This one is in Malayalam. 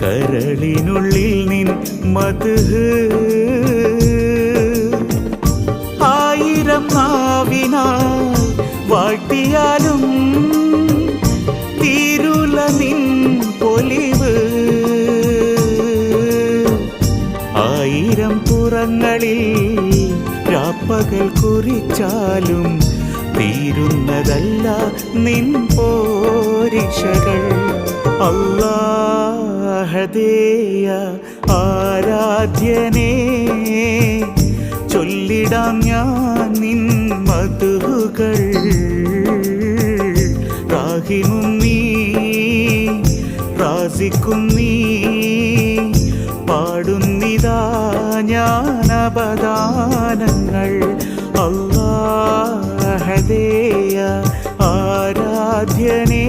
കരളിനുള്ളിൽ നിൻ മദ്ഹ് ആയിരം നാവിനാൽ വാഴ്ത്തിയാലും തീരുല നിൻ പൊലിവ്. ആയിരം പുറങ്ങളിൽ രാപ്പകൽ കുറിച്ചാലും തീരുന്നതല്ല നിൻ പോരിഷകൾ. അല്ലാഹദേയ ആരാധ്യനേ, ചൊല്ലിടാം ഞാൻ നിൻ മദ്ഹുകൾ. റാഹിമും നീ, റാസിഖും നീ, പാടുന്നിതാ ഞാൻ അപദാനങ്ങൾ. അല്ലാഹദേയ ആരാധ്യനേ,